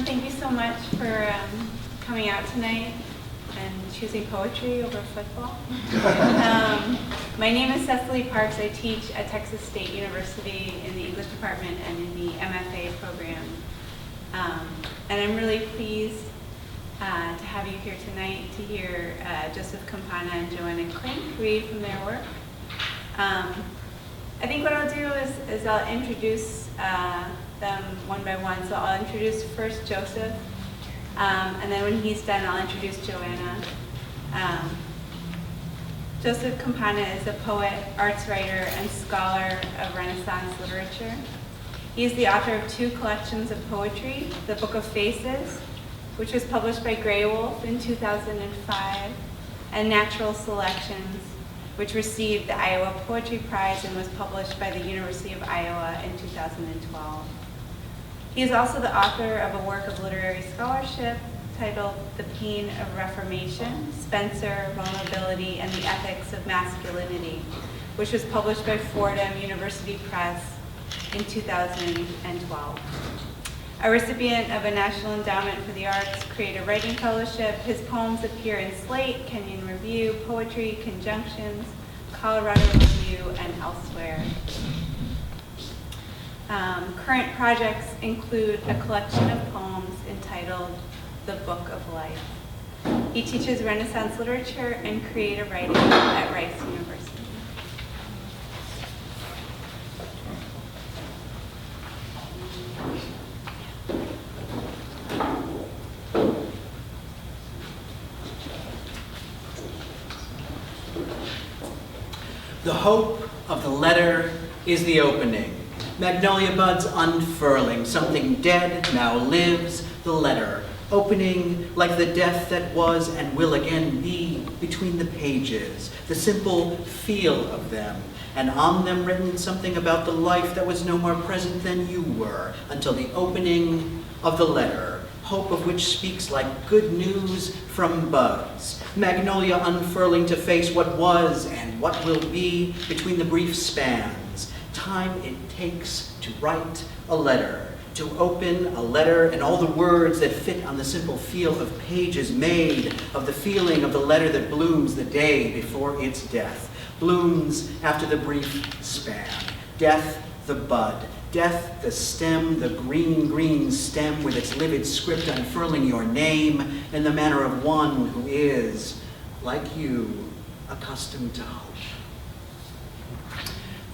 everyone. Thank you so much for coming out tonight and choosing poetry over football. My name is Cecily Parks. I teach at Texas State University in the English department and in the MFA program. And I'm really pleased to have you here tonight to hear Joseph Campana and Joanna Klink read from their work. I think what I'll do is I'll introduce them one by one. So I'll introduce first Joseph, and then when he's done, I'll introduce Joanna. Joseph Campana is a poet, arts writer, and scholar of Renaissance literature. He's the author of 2 collections of poetry, The Book of Faces, which was published by Graywolf in 2005, and Natural Selections, which received the Iowa Poetry Prize and was published by the University of Iowa in 2012. He is also the author of a work of literary scholarship titled The Pain of Reformation, Spencer, Vulnerability, and the Ethics of Masculinity, which was published by Fordham University Press in 2012. A recipient of a National Endowment for the Arts Creative Writing Fellowship, his poems appear in Slate, Kenyon Review, Poetry, Conjunctions, Colorado Review, and elsewhere. Current projects include a collection of poems entitled The Book of Life. He teaches Renaissance literature and creative writing at Rice University. The hope of the letter is the opening. Magnolia buds unfurling, something dead now lives, the letter. Opening like the death that was and will again be between the pages, the simple feel of them, and on them written something about the life that was no more present than you were, until the opening of the letter, hope of which speaks like good news from buds. Magnolia unfurling to face what was and what will be between the brief spans. Time it takes to write a letter, to open a letter, and all the words that fit on the simple feel of pages made of the feeling of the letter that blooms the day before its death, blooms after the brief span. Death, the bud. Death, the stem, the green, green stem with its livid script unfurling your name in the manner of one who is, like you, accustomed to hope.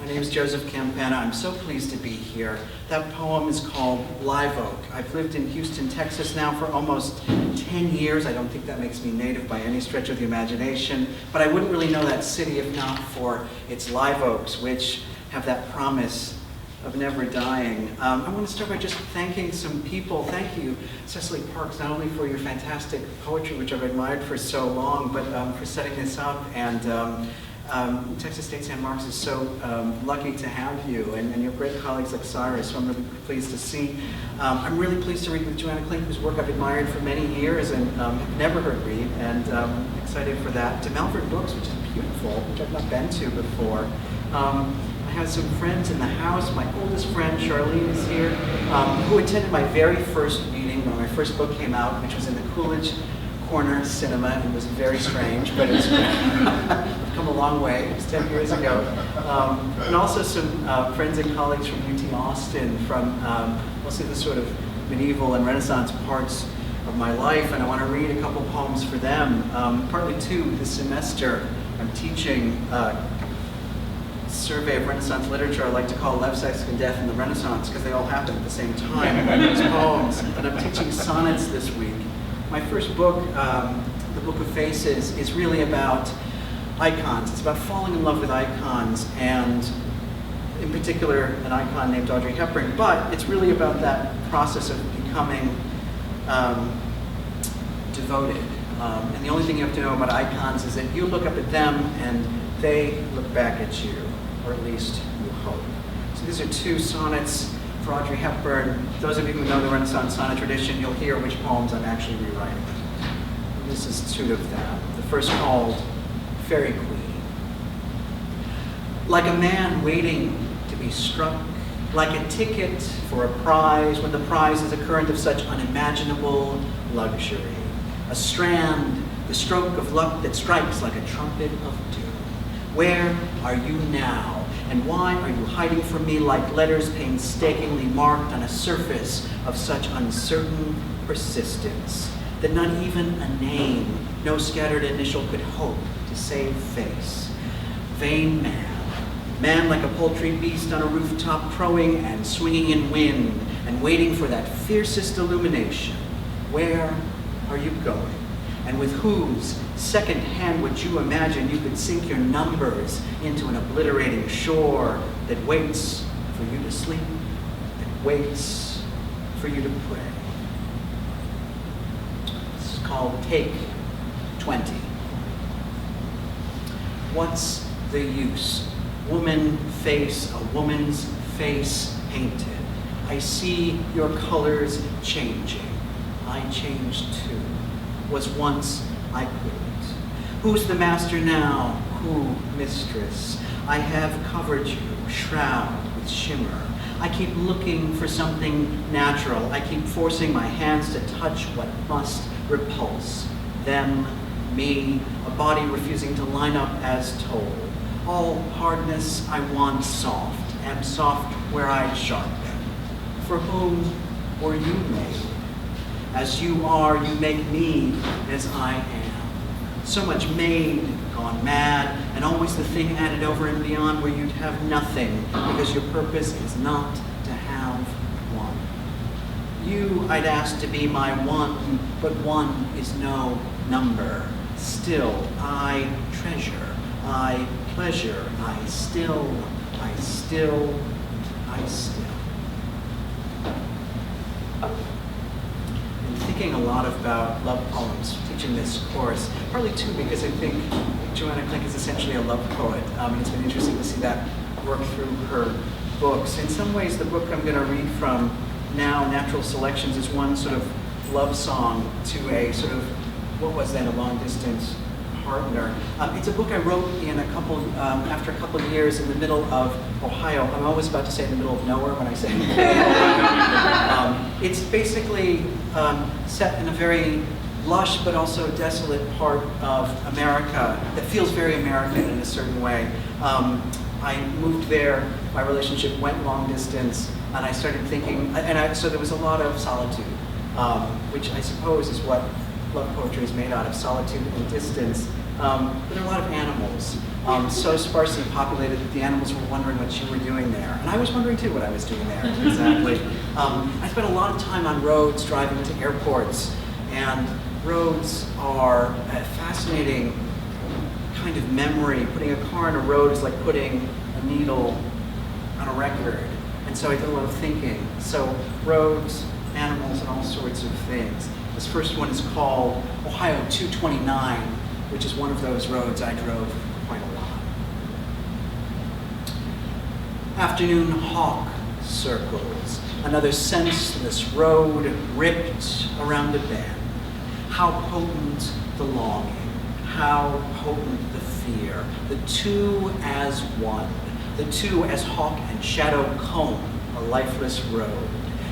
My name is Joseph Campana. I'm so pleased to be here. That poem is called Live Oak. I've lived in Houston, Texas now for almost 10 years. I don't think that makes me native by any stretch of the imagination, but I wouldn't really know that city if not for its live oaks, which have that promise of never dying. I want to start by just thanking some people. Thank you, Cecily Parks, not only for your fantastic poetry, which I've admired for so long, but for setting this up. And Texas State San Marcos is so lucky to have you and your great colleagues like Cyrus, who I'm really pleased to see. I'm really pleased to read with Joanna Klink, whose work I've admired for many years and have never heard read, and excited for that. To Malvern Books, which is beautiful, which I've not been to before. I have some friends in the house. My oldest friend, Charlene, is here, who attended my very first reading when my first book came out, which was in the Coolidge Corner Cinema, and it was very strange, but it's I've come a long way. It was 10 years ago. And also some friends and colleagues from UT Austin, from mostly the sort of medieval and Renaissance parts of my life, and I want to read a couple poems for them. Partly too, this semester, I'm teaching survey of Renaissance literature I like to call Love, Sex, and Death in the Renaissance, because they all happen at the same time. These poems. And I'm teaching sonnets this week. My first book, The Book of Faces, is really about icons. It's about falling in love with icons, and in particular, an icon named Audrey Hepburn, but it's really about that process of becoming devoted. And the only thing you have to know about icons is that you look up at them and they look back at you, or at least you hope. So these are 2 sonnets for Audrey Hepburn. Those of you who know the Renaissance sonnet tradition, you'll hear which poems I'm actually rewriting. And this is 2 of them. The first called Fairy Queen. Like a man waiting to be struck like a ticket for a prize when the prize is a current of such unimaginable luxury. A strand, the stroke of luck that strikes like a trumpet of doom. Where are you now? And why are you hiding from me like letters painstakingly marked on a surface of such uncertain persistence that not even a name, no scattered initial could hope to save face? Vain man like a poultry beast on a rooftop crowing and swinging in wind and waiting for that fiercest illumination. Where are you going? And with whose second hand would you imagine you could sink your numbers into an obliterating shore that waits for you to sleep, that waits for you to pray? This is called Take 20. What's the use? Woman face, a woman's face painted. I see your colors changing. I changed too. Was once I couldn't. Who's the master now? Who mistress? I have covered you, shroud with shimmer. I keep looking for something natural. I keep forcing my hands to touch what must repulse. Them, me, a body refusing to line up as told. All hardness I want soft, am soft where I sharpen. For whom were you made? As you are, you make me as I am. So much made, gone mad, and always the thing added over and beyond where you'd have nothing, because your purpose is not to have one. You I'd ask to be my one, but one is no number. Still, I treasure, I pleasure, I still. Thinking a lot about love poems, teaching this course, partly too because I think Joanna Klink is essentially a love poet. It's been interesting to see that work through her books. In some ways, the book I'm going to read from now, Natural Selections, is one sort of love song to a sort of, what was then a long distance partner. It's a book I wrote in after a couple of years in the middle of Ohio. I'm always about to say in the middle of nowhere when I say it's basically set in a very lush but also desolate part of America that feels very American in a certain way. I moved there, my relationship went long distance, and I started thinking, so there was a lot of solitude, which I suppose is what love poetry is made out of, solitude and distance. But there are a lot of animals, so sparsely populated that the animals were wondering what you were doing there. And I was wondering too what I was doing there, exactly. I spent a lot of time on roads, driving to airports, and roads are a fascinating kind of memory. Putting a car on a road is like putting a needle on a record. And so I did a lot of thinking. So roads, animals, and all sorts of things. This first one is called Ohio 229, which is one of those roads I drove quite a lot. Afternoon hawk circles, another senseless road ripped around a bend. How potent the longing, how potent the fear, the two as one, the two as hawk and shadow comb a lifeless road.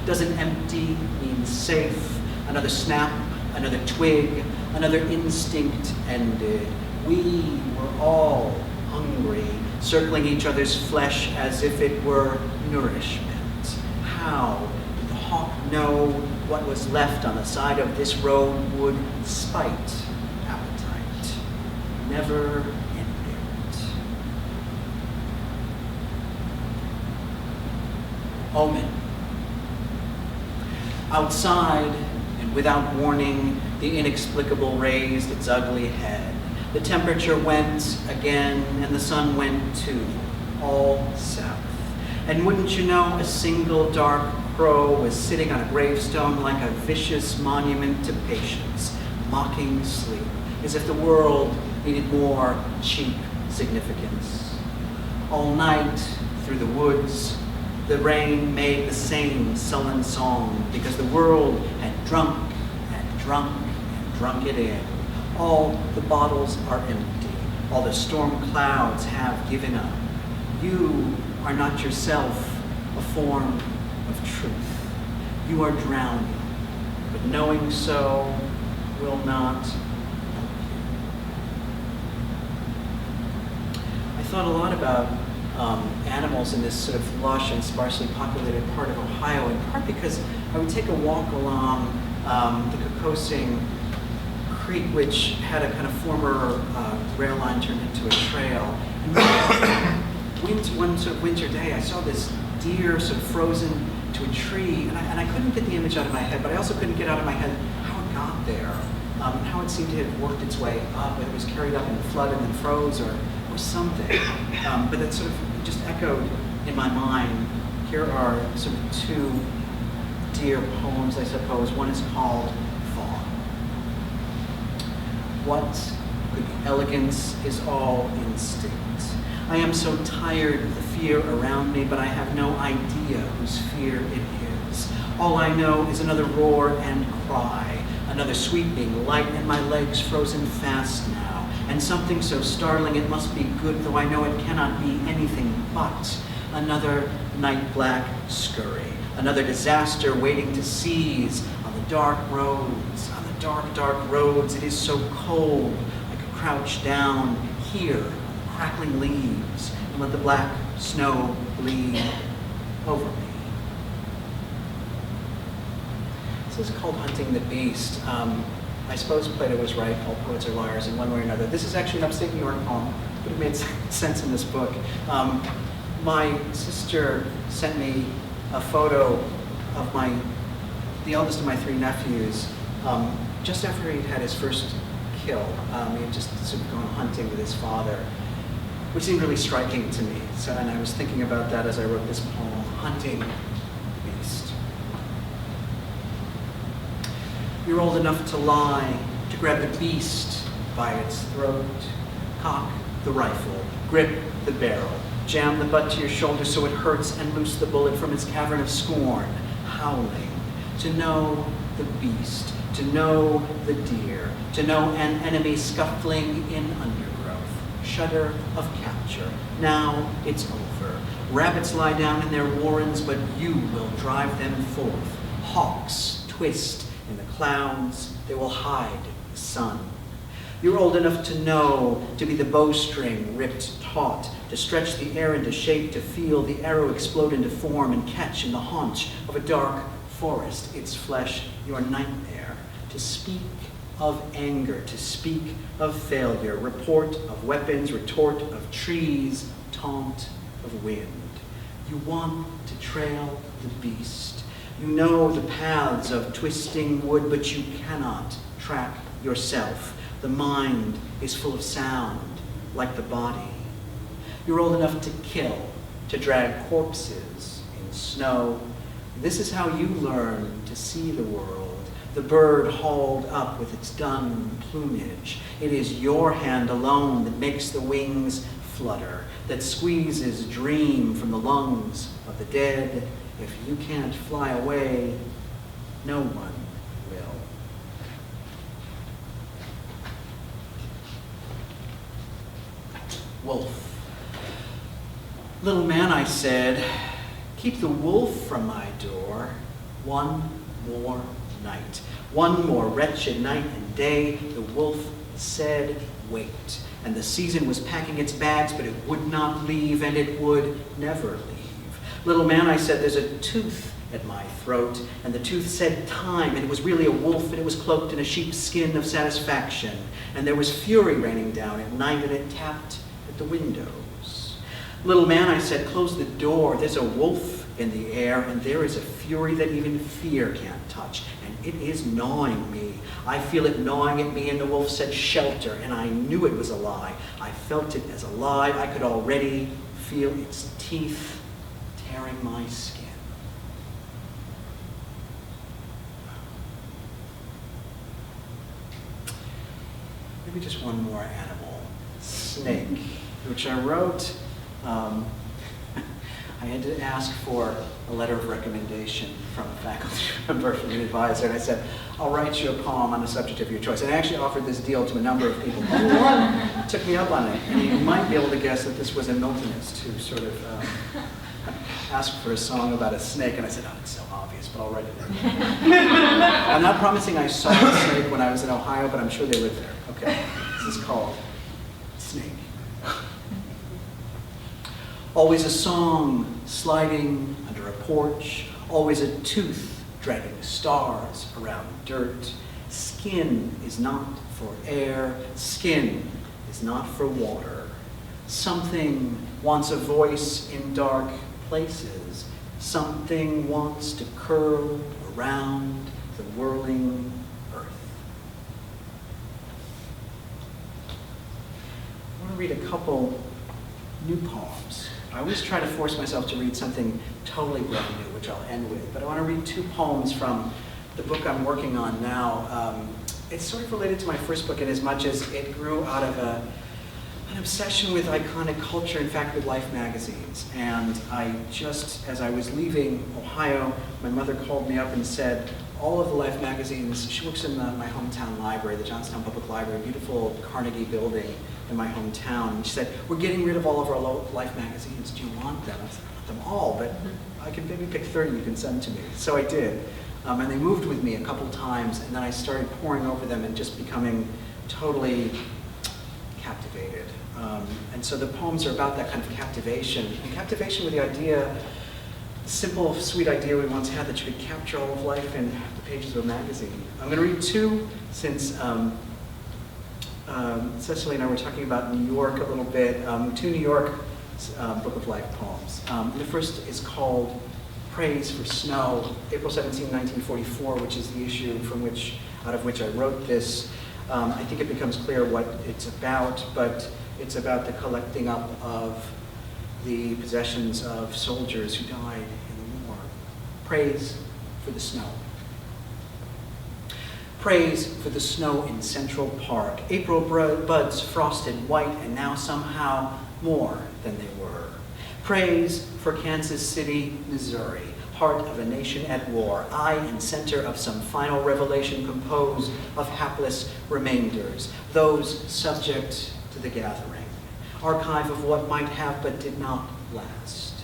Does an empty mean safe? Another snap, another twig, another instinct ended. We were all hungry, circling each other's flesh as if it were nourishment. How did the hawk know what was left on the side of this road would spite appetite? Never ended. Omen. Outside, and without warning, the inexplicable raised its ugly head. The temperature went again, and the sun went too, all south. And wouldn't you know, a single dark crow was sitting on a gravestone like a vicious monument to patience, mocking sleep, as if the world needed more cheap significance. All night, through the woods, the rain made the same sullen song, because the world had drunk and drunk and drunk it in. All the bottles are empty. All the storm clouds have given up. You are not yourself a form of truth. You are drowning, but knowing so will not help you. I thought a lot about animals in this sort of lush and sparsely populated part of Ohio, in part because I would take a walk along the Kokosing Creek, which had a kind of former rail line turned into a trail. And one sort of winter day, I saw this deer sort of frozen to a tree, and I couldn't get the image out of my head, but I also couldn't get out of my head how it got there, how it seemed to have worked its way up, whether it was carried up in the flood and then froze or something. But it sort of just echoed in my mind. Here are sort of two deer poems, I suppose. One is called Fawn. What could be elegance is all instinct. I am so tired of the fear around me, but I have no idea whose fear it is. All I know is another roar and cry, another sweeping light, and my legs frozen fast now, and something so startling it must be good, though I know it cannot be anything but another night black scurry, another disaster waiting to seize on the dark roads, on the dark, dark roads. It is so cold, I could crouch down here, crackling leaves, and let the black snow bleed over me. This is called Hunting the Beast. I suppose Plato was right, all poets are liars in one way or another. This is actually an upstate New York poem, but it made sense in this book. My sister sent me a photo of the eldest of my three nephews, just after he'd had his first kill. He had just sort of gone hunting with his father, which seemed really striking to me. And I was thinking about that as I wrote this poem, Hunting the Beast. You're old enough to lie, to grab the beast by its throat, cock the rifle, grip the barrel, jam the butt to your shoulder so it hurts, and loose the bullet from its cavern of scorn, howling. To know the beast, to know the deer, to know an enemy scuffling in undergrowth, shudder of capture. Now it's over. Rabbits lie down in their warrens, but you will drive them forth. Hawks twist in the clouds, they will hide the sun. You're old enough to know, to be the bowstring ripped taut, to stretch the air into shape, to feel the arrow explode into form and catch in the haunch of a dark forest, its flesh your nightmare, to speak of anger, to speak of failure, report of weapons, retort of trees, taunt of wind. You want to trail the beast. You know the paths of twisting wood, but you cannot track yourself. The mind is full of sound, like the body. You're old enough to kill, to drag corpses in snow. This is how you learn to see the world. The bird hauled up with its dun plumage. It is your hand alone that makes the wings flutter, that squeezes dream from the lungs of the dead. If you can't fly away, no one will. Wolf. Little man, I said, keep the wolf from my door one more night. One more wretched night and day. The wolf said, wait. And the season was packing its bags, but it would not leave, and it would never leave. Little man, I said, there's a tooth at my throat, and the tooth said time, and it was really a wolf, and it was cloaked in a sheep's skin of satisfaction, and there was fury raining down at night, and it tapped at the windows. Little man, I said, close the door. There's a wolf in the air, and there is a fury that even fear can't touch, and it is gnawing me. I feel it gnawing at me, and the wolf said shelter, and I knew it was a lie. I felt it as a lie. I could already feel its teeth tearing my skin. Maybe just one more animal. Snake, which I wrote. I had to ask for a letter of recommendation from a faculty member, from an advisor, and I said, I'll write you a poem on the subject of your choice. And I actually offered this deal to a number of people. One took me up on it, and you might be able to guess that this was a Miltonist who sort of asked for a song about a snake, and I said, oh, it's so obvious, but I'll write it in. I'm not promising I saw a snake when I was in Ohio, but I'm sure they lived there. Okay, this is called Snake. Always a song sliding under a porch, always a tooth dragging stars around dirt. Skin is not for air, skin is not for water. Something wants a voice in dark places. Something wants to curl around the whirling earth. I want to read a couple new poems. I always try to force myself to read something totally brand new, which I'll end with. But I want to read two poems from the book I'm working on now. It's sort of related to my first book in as much as it grew out of an obsession with iconic culture, in fact, with Life magazines. And I just, as I was leaving Ohio, my mother called me up and said, all of the Life magazines, she works in my hometown library, the Johnstown Public Library, a beautiful Carnegie building in my hometown. And she said, we're getting rid of all of our Life magazines. Do you want them? I said, I want them all, but I can maybe pick 30 you can send to me. So I did. And they moved with me a couple times, and then I started poring over them and just becoming totally captivated. And so the poems are about that kind of captivation, and captivation with the idea, the simple, sweet idea we once had that you could capture all of life in the pages of a magazine. I'm going to read two, since Cecily and I were talking about New York a little bit, two New York Book of Life poems. The first is called Praise for Snow, April 17, 1944, which is the issue out of which I wrote this. I think it becomes clear what it's about, but it's about the collecting up of the possessions of soldiers who died in the war. Praise for the snow. Praise for the snow in Central Park. April buds frosted white and now somehow more than they were. Praise for Kansas City, Missouri, heart of a nation at war, eye and center of some final revelation composed of hapless remainders, those subject to the gathering, archive of what might have but did not last.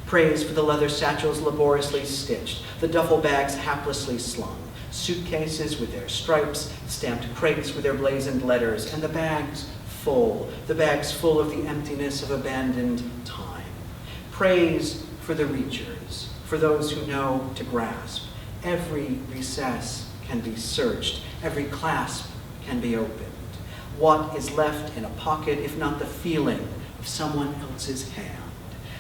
Praise for the leather satchels laboriously stitched, the duffel bags haplessly slung, suitcases with their stripes, stamped crates with their blazoned letters, and the bags full of the emptiness of abandoned time. Praise for the reachers, for those who know to grasp. Every recess can be searched, every clasp can be opened. What is left in a pocket if not the feeling of someone else's hand?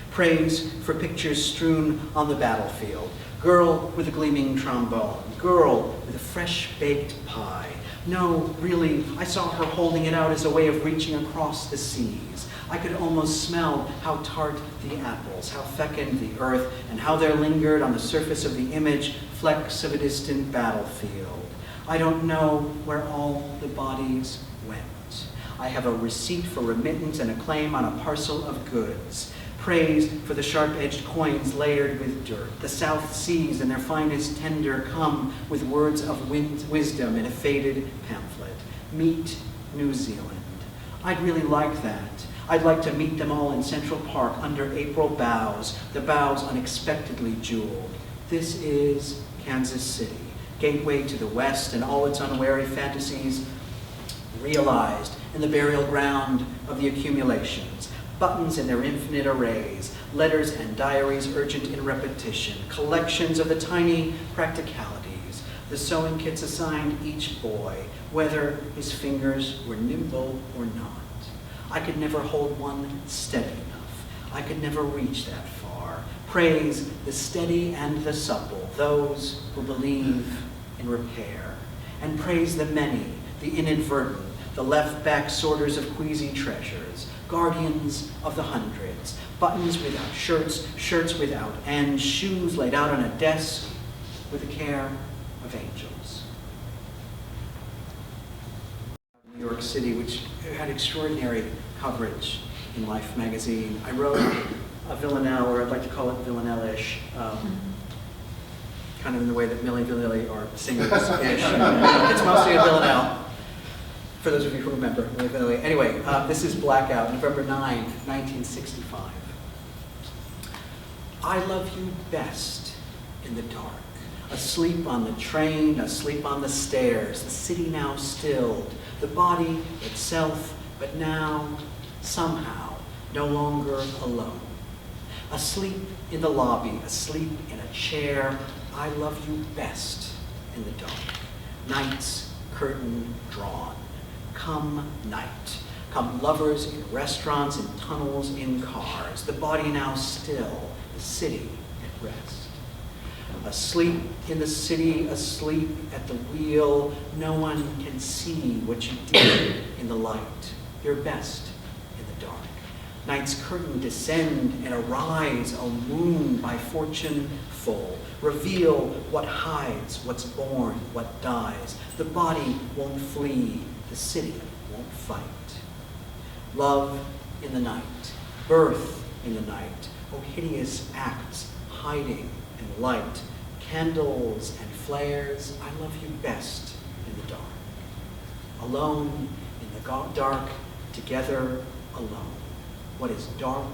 Praise for pictures strewn on the battlefield. Girl with a gleaming trombone, girl with a fresh-baked pie. No, really, I saw her holding it out as a way of reaching across the seas. I could almost smell how tart the apples, how fecund the earth, and how there lingered on the surface of the image flecks of a distant battlefield. I don't know where all the bodies went. I have a receipt for remittance and a claim on a parcel of goods. Praise for the sharp-edged coins layered with dirt. The South Seas and their finest tender come with words of wisdom in a faded pamphlet. Meet New Zealand. I'd really like that. I'd like to meet them all in Central Park under April boughs, the boughs unexpectedly jeweled. This is Kansas City, gateway to the West and all its unwary fantasies realized in the burial ground of the accumulations. Buttons in their infinite arrays, letters and diaries urgent in repetition, collections of the tiny practicalities, the sewing kits assigned each boy, whether his fingers were nimble or not. I could never hold one steady enough. I could never reach that far. Praise the steady and the supple, those who believe in repair. And praise the many, the inadvertent, the left-back sorters of queasy treasures, guardians of the hundreds, buttons without shirts, shirts without ends, shoes laid out on a desk with the care of angels. New York City, which had extraordinary coverage in Life magazine. I wrote a villanelle, or I'd like to call it villanelle-ish, kind of in the way that Milli Vanilli are singers-ish. It's mostly a villanelle. For those of you who remember, Milli Vanilli. Anyway, this is Blackout, November 9, 1965. I love you best in the dark. Asleep on the train, asleep on the stairs, the city now stilled, the body itself, but now, somehow, no longer alone. Asleep in the lobby, asleep in a chair, I love you best in the dark. Night's curtain drawn. Come night. Come lovers in restaurants, in tunnels, in cars. The body now still, the city at rest. Asleep in the city, asleep at the wheel. No one can see what you did in the light. Your best in the dark. Night's curtain descend and arise, O moon by fortune full. Reveal what hides, what's born, what dies. The body won't flee, the city won't fight. Love in the night, birth in the night. O hideous acts, hiding in light. Candles and flares, I love you best in the dark. Alone in the dark, together alone. What is dark,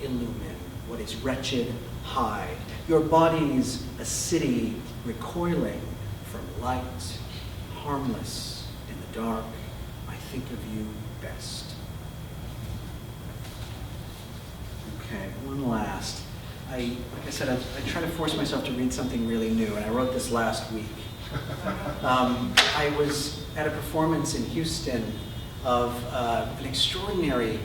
illumine. What is wretched, hide. Your body's a city recoiling from light, harmless in the dark. I think of you best. Okay, one last. Like I said, I try to force myself to read something really new, and I wrote this last week. I was at a performance in Houston of an extraordinary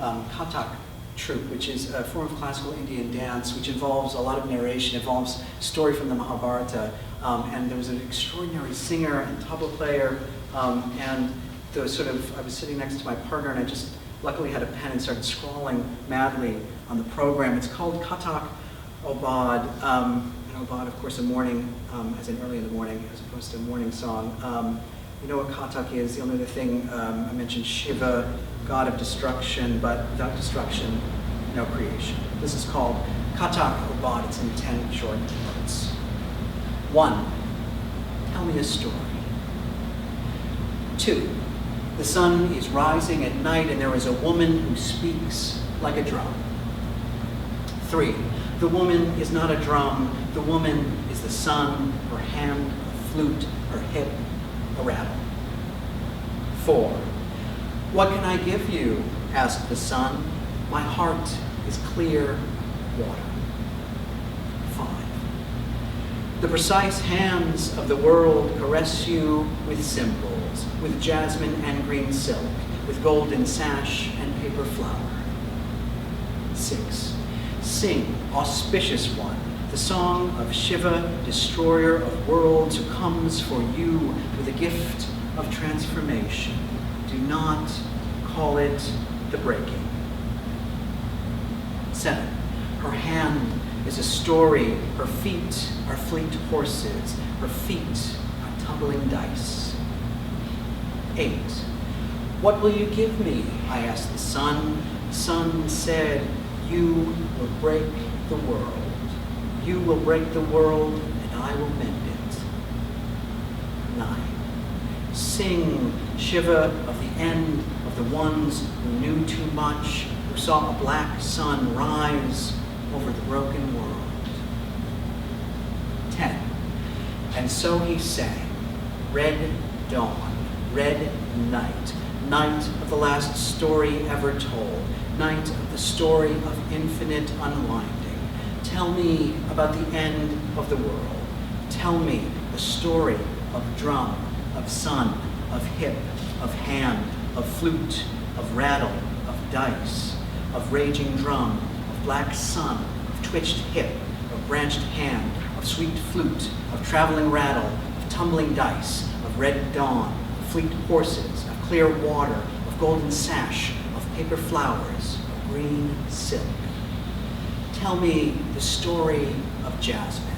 Kathak troupe, which is a form of classical Indian dance, which involves a lot of narration, involves story from the Mahabharata, and there was an extraordinary singer and tabla player, and I was sitting next to my partner, and I just luckily had a pen and started scrawling madly on the program. It's called Kathak Obad, and Obad, of course, a morning, as in early in the morning, as opposed to a morning song. You know what Kathak is. The only other thing, I mentioned Shiva, god of destruction, but without destruction, no creation. This is called Kathak Obad. It's in 10 short parts. 1, tell me a story. 2, the sun is rising at night and there is a woman who speaks like a drum. 3, the woman is not a drum, the woman is the sun, her hand a flute, her hip a rattle. 4, what can I give you? Asked the sun. My heart is clear water. 5, the precise hands of the world caress you with cymbals, with jasmine and green silk, with golden sash and paper flower. 6, sing, auspicious one, the song of Shiva, destroyer of worlds, who comes for you with a gift of transformation. Do not call it the breaking. 7, her hand is a story, her feet are fleet horses, her feet are tumbling dice. 8, what will you give me? I asked the sun. The sun said, you will break the world. You will break the world, and I will mend it. 9, sing, Shiva, of the end of the ones who knew too much, who saw a black sun rise over the broken world. 10, and so he sang, red dawn, red night, night of the last story ever told, night of the story of infinite unwinding. Tell me about the end of the world. Tell me the story of drum, of sun, of hip, of hand, of flute, of rattle, of dice, of raging drum, of black sun, of twitched hip, of branched hand, of sweet flute, of traveling rattle, of tumbling dice, of red dawn, of fleet horses, of clear water, of golden sash, of paper flowers, of green silk. Tell me the story of jasmine,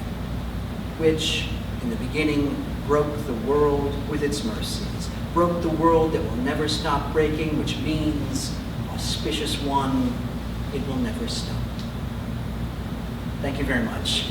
which in the beginning broke the world with its mercies, broke the world that will never stop breaking, which means, auspicious one, it will never stop. Thank you very much.